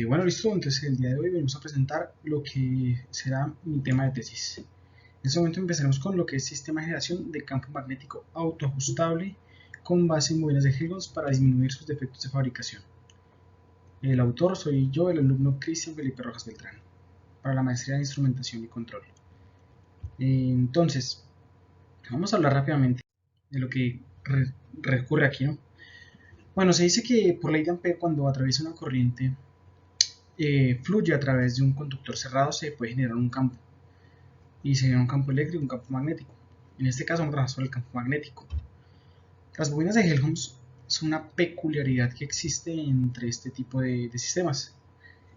Bueno, listo, entonces el día de hoy venimos a presentar lo que será mi tema de tesis. En este momento empezaremos con lo que es sistema de generación de campo magnético autoajustable con base en bobinas de Helmholtz para disminuir sus defectos de fabricación. El autor soy yo, el alumno Cristian Felipe Rojas Beltrán, para la maestría de instrumentación y control. Entonces, vamos a hablar rápidamente de lo que recurre aquí, ¿no? Bueno, se dice que por ley de Ampere, cuando atraviesa una corriente fluye a través de un conductor cerrado, se puede generar un campo. Y se genera un campo eléctrico y un campo magnético. En este caso vamos a trabajar sobre el campo magnético. Las bobinas de Helmholtz son una peculiaridad que existe entre este tipo de sistemas.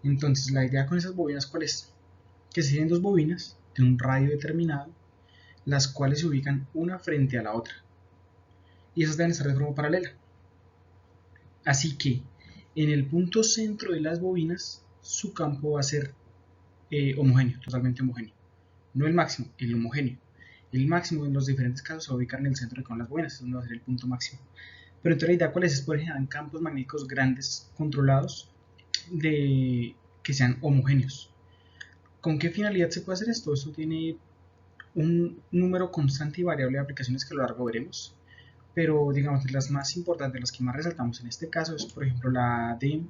Entonces la idea con esas bobinas, ¿cuál es? Que se tienen dos bobinas de un radio determinado, las cuales se ubican una frente a la otra. Y esas deben estar de forma paralela. Así que en el punto centro de las bobinas, su campo va a ser homogéneo, totalmente homogéneo. No el máximo, el homogéneo. El máximo en los diferentes casos se va a ubicar en el centro de cada una de las bobinas, es donde va a ser el punto máximo. Pero entonces la idea cuál es poder generar campos magnéticos grandes, controlados, que sean homogéneos. ¿Con qué finalidad se puede hacer esto? Esto tiene un número constante y variable de aplicaciones que a lo largo veremos. Pero digamos, las más importantes, las que más resaltamos en este caso es, por ejemplo, la de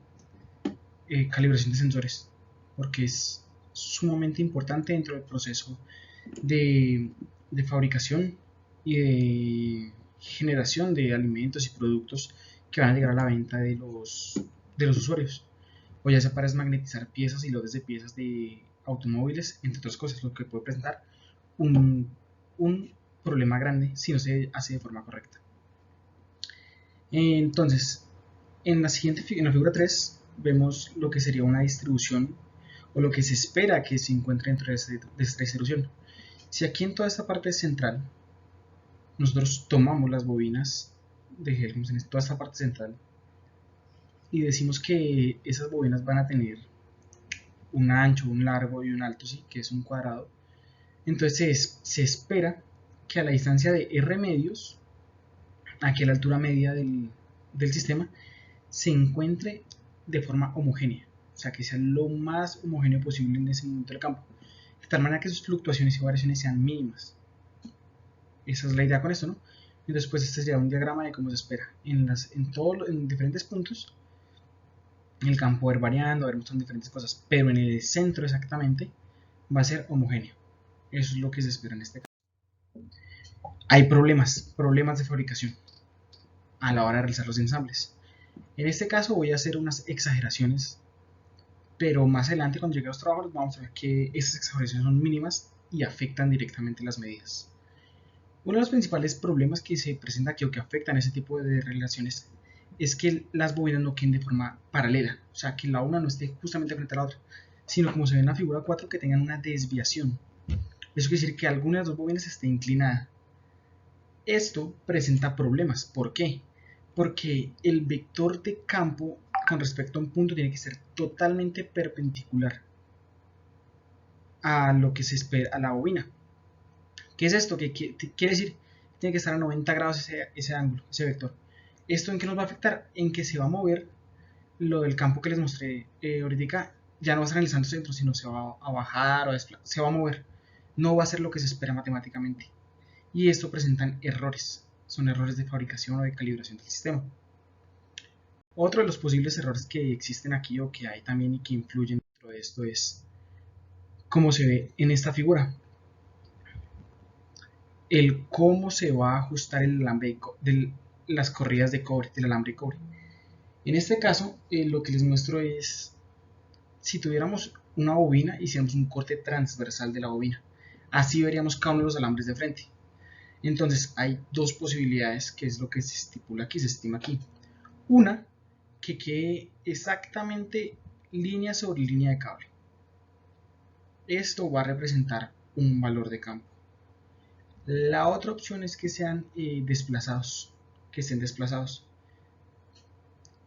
calibración de sensores, porque es sumamente importante dentro del proceso de, de fabricación y de generación de alimentos y productos que van a llegar a la venta de los usuarios, o ya sea para desmagnetizar piezas y lotes de piezas de automóviles, entre otras cosas, lo que puede presentar un problema grande si no se hace de forma correcta. Entonces, en la figura 3 vemos lo que sería una distribución o lo que se espera que se encuentre dentro de esta distribución. Si aquí en toda esta parte central nosotros tomamos las bobinas de Helmholtz en toda esta parte central y decimos que esas bobinas van a tener un ancho, un largo y un alto, ¿sí? Que es un cuadrado, entonces se espera que a la distancia de R medios, aquí a la altura media del sistema, se encuentre de forma homogénea, o sea que sea lo más homogéneo posible en ese momento del campo, de tal manera que sus fluctuaciones y variaciones sean mínimas. Esa es la idea con esto, ¿no? Y después este sería un diagrama de cómo se espera. En diferentes puntos, el campo va a ir variando, va a ir mostrando diferentes cosas, pero en el centro exactamente va a ser homogéneo. Eso es lo que se espera en este caso. Hay problemas de fabricación a la hora de realizar los ensambles. En este caso voy a hacer unas exageraciones, pero más adelante cuando llegue a los trabajos vamos a ver que esas exageraciones son mínimas y afectan directamente las medidas. Uno de los principales problemas que se presenta aquí o que afectan ese tipo de relaciones es que las bobinas no queden de forma paralela, o sea, que la una no esté justamente frente a la otra, sino como se ve en la figura 4, que tengan una desviación. Eso quiere decir que alguna de las dos bobinas esté inclinada. Esto presenta problemas. ¿Por qué? Porque el vector de campo con respecto a un punto tiene que ser totalmente perpendicular a lo que se espera a la bobina. ¿Qué es esto? ¿Qué quiere decir? Tiene que estar a 90 grados ese ángulo, ese vector. ¿Esto en qué nos va a afectar? En que se va a mover lo del campo que les mostré ahorita. Ya no va a estar en el santo centro, sino se va a bajar o se va a mover. No va a ser lo que se espera matemáticamente. Y esto presentan errores. Son errores de fabricación o de calibración del sistema. Otro de los posibles errores que existen aquí o que hay también y que influyen dentro de esto es cómo se ve en esta figura. El cómo se va a ajustar el alambre de las corridas de cobre, del alambre de cobre. En este caso, lo que les muestro es si tuviéramos una bobina y hiciéramos un corte transversal de la bobina. Así veríamos cada uno de los alambres de frente. Entonces, hay dos posibilidades, que es lo que se estipula aquí, se estima aquí. Una, que quede exactamente línea sobre línea de cable. Esto va a representar un valor de campo. La otra opción es que sean desplazados, que estén desplazados,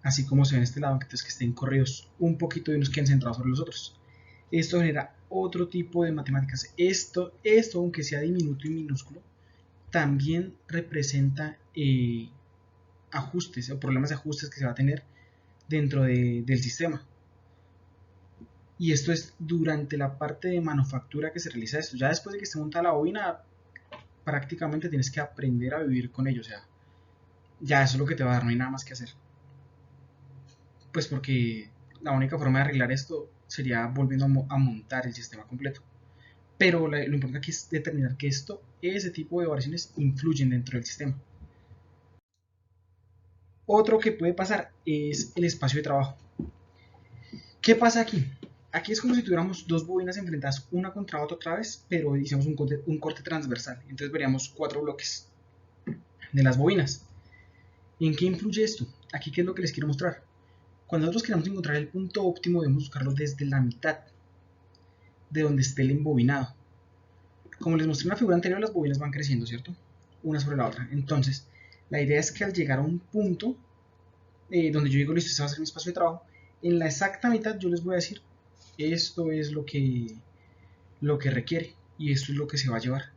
así como se ve en este lado, entonces que estén corridos un poquito y unos queden centrados sobre los otros. Esto genera otro tipo de matemáticas. Esto aunque sea diminuto y minúsculo, también representa ajustes o problemas de ajustes que se va a tener dentro del sistema. Y esto es durante la parte de manufactura que se realiza esto. Ya después de que esté montada la bobina, prácticamente tienes que aprender a vivir con ello. O sea, ya eso es lo que te va a dar, no hay nada más que hacer. Pues porque la única forma de arreglar esto sería volviendo a montar el sistema completo. Pero lo importante aquí es determinar que ese tipo de variaciones influyen dentro del sistema. Otro que puede pasar es el espacio de trabajo. ¿Qué pasa aquí? Aquí es como si tuviéramos dos bobinas enfrentadas una contra otra vez, pero hicimos un corte transversal. Entonces veríamos 4 bloques de las bobinas. ¿En qué influye esto? Aquí, ¿qué es lo que les quiero mostrar? Cuando nosotros queremos encontrar el punto óptimo, debemos buscarlo desde la mitad de donde esté el embobinado. Como les mostré en la figura anterior, las bobinas van creciendo, ¿cierto? Una sobre la otra. Entonces, la idea es que al llegar a un punto donde yo digo, listo, este va a ser mi espacio de trabajo, en la exacta mitad yo les voy a decir, esto es lo que requiere y esto es lo que se va a llevar.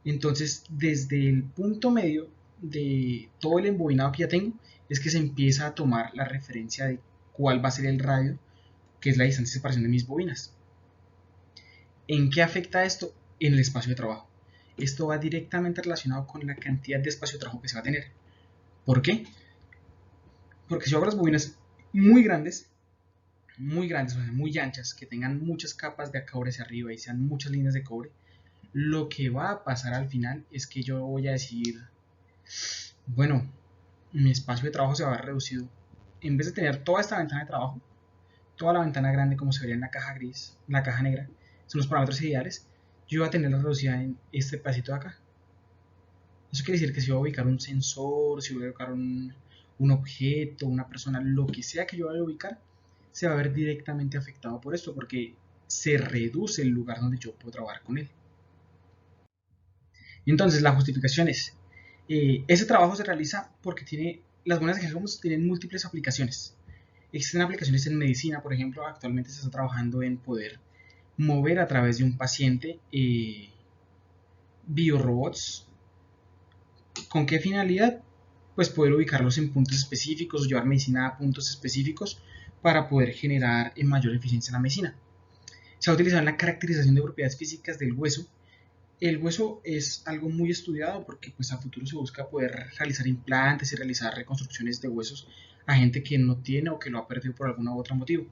Entonces, desde el punto medio de todo el embobinado que ya tengo, es que se empieza a tomar la referencia de cuál va a ser el radio, que es la distancia de separación de mis bobinas. ¿En qué afecta esto? En el espacio de trabajo. Esto va directamente relacionado con la cantidad de espacio de trabajo que se va a tener. ¿Por qué? Porque si yo hago las bobinas muy grandes, o sea, muy anchas, que tengan muchas capas de cobre hacia arriba y sean muchas líneas de cobre, lo que va a pasar al final es que yo voy a decir, bueno, mi espacio de trabajo se va a ver reducido. En vez de tener toda esta ventana de trabajo, toda la ventana grande como se vería en la caja gris, la caja negra, son los parámetros ideales, yo voy a tenerla reducida en este pedacito de acá. Eso quiere decir que si voy a ubicar un sensor, si voy a ubicar un objeto, una persona, lo que sea que yo vaya a ubicar, se va a ver directamente afectado por esto, porque se reduce el lugar donde yo puedo trabajar con él. Entonces, la justificación es, ese trabajo se realiza porque las buenas ejecutivas tienen múltiples aplicaciones. Existen aplicaciones en medicina, por ejemplo, actualmente se está trabajando en poder mover a través de un paciente biorobots. ¿Con qué finalidad? Pues poder ubicarlos en puntos específicos, llevar medicina a puntos específicos para poder generar mayor eficiencia en la medicina. Se ha utilizado en la caracterización de propiedades físicas del hueso. El hueso es algo muy estudiado porque pues a futuro se busca poder realizar implantes y realizar reconstrucciones de huesos a gente que no tiene o que lo ha perdido por algún u otro motivo.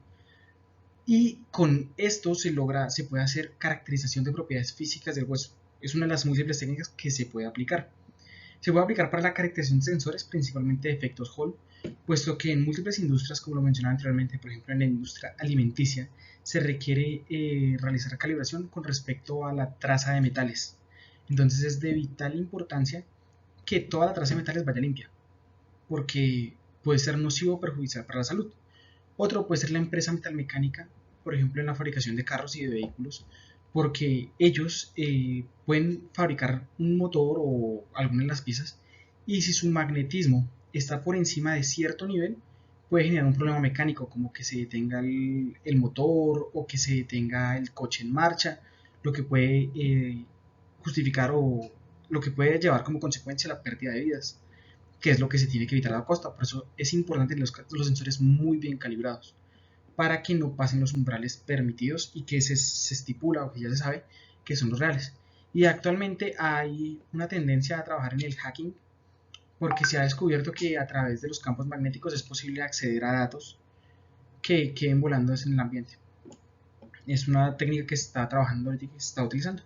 Y con esto se puede hacer caracterización de propiedades físicas del hueso. Es una de las múltiples técnicas que se puede aplicar. Se puede aplicar para la caracterización de sensores, principalmente de efectos Hall, puesto que en múltiples industrias, como lo mencionaba anteriormente, por ejemplo en la industria alimenticia, se requiere realizar calibración con respecto a la traza de metales. Entonces es de vital importancia que toda la traza de metales vaya limpia, porque puede ser nocivo o perjudicial para la salud. Otro puede ser la empresa metalmecánica, por ejemplo en la fabricación de carros y de vehículos, porque ellos pueden fabricar un motor o alguna de las piezas y si su magnetismo está por encima de cierto nivel, puede generar un problema mecánico como que se detenga el motor o que se detenga el coche en marcha, lo que puede justificar o lo que puede llevar como consecuencia la pérdida de vidas, que es lo que se tiene que evitar a la costa. Por eso es importante los sensores muy bien calibrados para que no pasen los umbrales permitidos y que se estipula o que ya se sabe que son los reales. Y actualmente hay una tendencia a trabajar en el hacking porque se ha descubierto que a través de los campos magnéticos es posible acceder a datos que queden volando en el ambiente. Es una técnica que se está trabajando y que se está utilizando.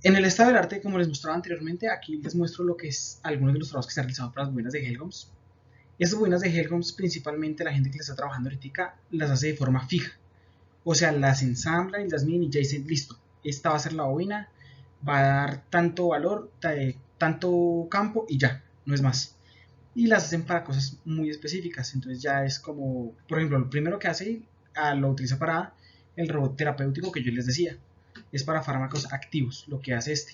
En el estado del arte, como les mostraba anteriormente, aquí les muestro lo que es algunos de los trabajos que se han realizado para las bobinas de Helgoms. Estas bobinas de Helgoms, principalmente la gente que las está trabajando ahorita, las hace de forma fija. O sea, las ensambla y las miden y ya dicen, listo, esta va a ser la bobina, va a dar tanto valor, tanto campo y ya, no es más. Y las hacen para cosas muy específicas. Entonces ya es como, por ejemplo, lo primero que hace, lo utiliza para el robot terapéutico que yo les decía. Es para fármacos activos, lo que hace este.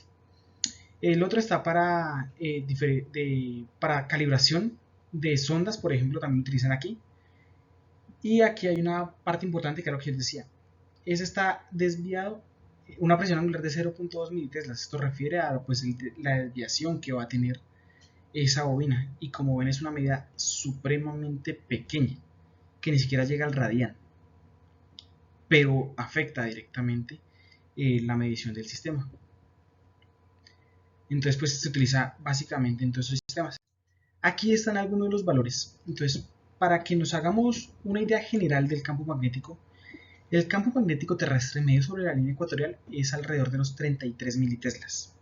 El otro está para calibración de sondas, por ejemplo, también utilizan aquí. Y aquí hay una parte importante que es lo que les decía. Ese está desviado, una presión angular de 0.2 militeslas. Esto refiere a pues, la desviación que va a tener esa bobina. Y como ven es una medida supremamente pequeña, que ni siquiera llega al radián. pero afecta directamente la medición del sistema. Entonces pues se utiliza básicamente en todos esos sistemas. Aquí están algunos de los valores. Entonces, para que nos hagamos una idea general del campo magnético, el campo magnético terrestre medio sobre la línea ecuatorial es alrededor de los 33 militeslas.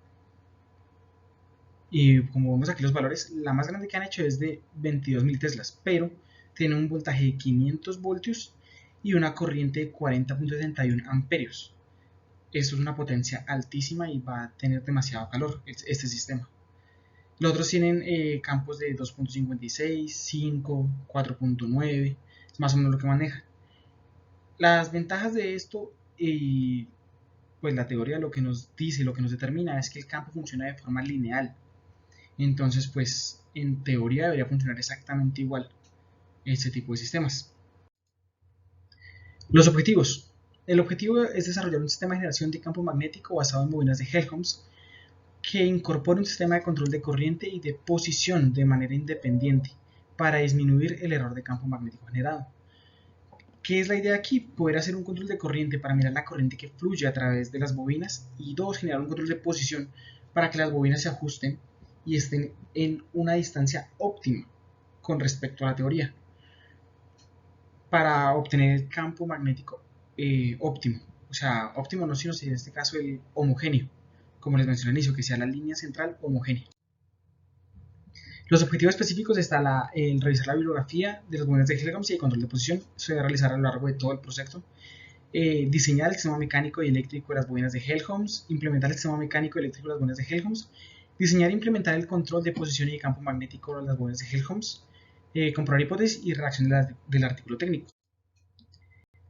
Y como vemos aquí los valores, la más grande que han hecho es de 22 militeslas, pero tiene un voltaje de 500 voltios y una corriente de 40.71 amperios. Esto es una potencia altísima y va a tener demasiado calor este sistema. Los otros tienen campos de 2.56, 5, 4.9, es más o menos lo que manejan. Las ventajas de esto, pues la teoría lo que nos dice, lo que nos determina es que el campo funciona de forma lineal. Entonces, pues en teoría debería funcionar exactamente igual este tipo de sistemas. Los objetivos. El objetivo es desarrollar un sistema de generación de campo magnético basado en bobinas de Helmholtz que incorpore un sistema de control de corriente y de posición de manera independiente para disminuir el error de campo magnético generado. ¿Qué es la idea aquí? Poder hacer un control de corriente para mirar la corriente que fluye a través de las bobinas y dos, generar un control de posición para que las bobinas se ajusten y estén en una distancia óptima con respecto a la teoría para obtener el campo magnético óptimo. O sea, óptimo no sino en este caso el homogéneo, como les mencioné al inicio, que sea la línea central homogénea. Los objetivos específicos está el revisar la bibliografía de las bobinas de Helmholtz y el control de posición. Se debe realizar a lo largo de todo el proyecto. Diseñar el sistema mecánico y eléctrico de las bobinas de Helmholtz. Implementar el sistema mecánico y eléctrico de las bobinas de Helmholtz. Diseñar e implementar el control de posición y de campo magnético de las bobinas de Helmholtz. Comprobar hipótesis y redacción del artículo técnico.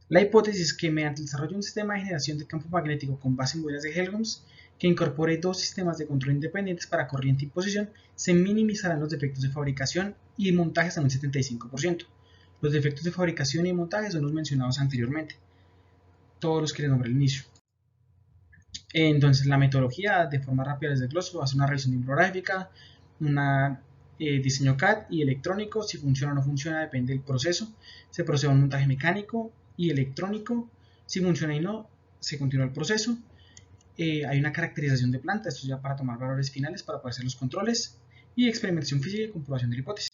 La hipótesis es que mediante el desarrollo de un sistema de generación de campo magnético con base en bobinas de Helmholtz, que incorpore dos sistemas de control independientes para corriente y posición, se minimizarán los defectos de fabricación y montaje hasta un 75%. Los defectos de fabricación y montaje son los mencionados anteriormente, todos los que les nombré al inicio. Entonces, la metodología, de forma rápida les desgloso, hace una revisión bibliográfica, un diseño CAD y electrónico. Si funciona o no funciona depende del proceso. Se procede a un montaje mecánico y electrónico. Si funciona y no, se continúa el proceso. Hay una caracterización de planta, esto ya para tomar valores finales para poder hacer los controles, y experimentación física y comprobación de la hipótesis.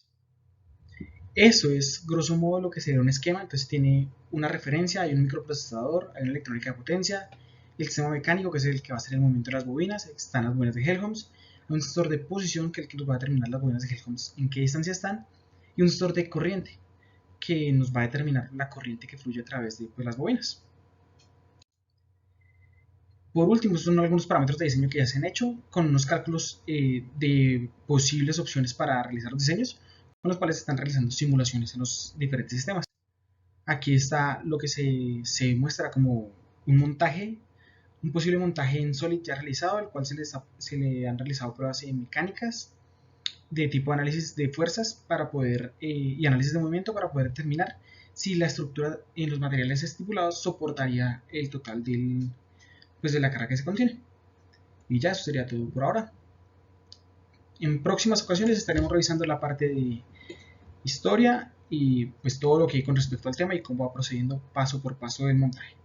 Eso es grosso modo lo que sería un esquema. Entonces tiene una referencia, hay un microprocesador, hay una electrónica de potencia, el sistema mecánico que es el que va a hacer el movimiento de las bobinas, están las bobinas de Helmholtz, un sensor de posición que es el que nos va a determinar las bobinas de Helmholtz en qué distancia están, y un sensor de corriente que nos va a determinar la corriente que fluye a través de las bobinas. Por último, estos son algunos parámetros de diseño que ya se han hecho con unos cálculos de posibles opciones para realizar los diseños, con los cuales se están realizando simulaciones en los diferentes sistemas. Aquí está lo que se muestra como un montaje, un posible montaje en Solid ya realizado, al cual se le han realizado pruebas mecánicas de tipo análisis de fuerzas para poder, y análisis de movimiento para poder determinar si la estructura en los materiales estipulados soportaría el total de la carga que se contiene. Y ya, eso sería todo por ahora. En próximas ocasiones estaremos revisando la parte de historia y pues todo lo que hay con respecto al tema y cómo va procediendo paso por paso el montaje.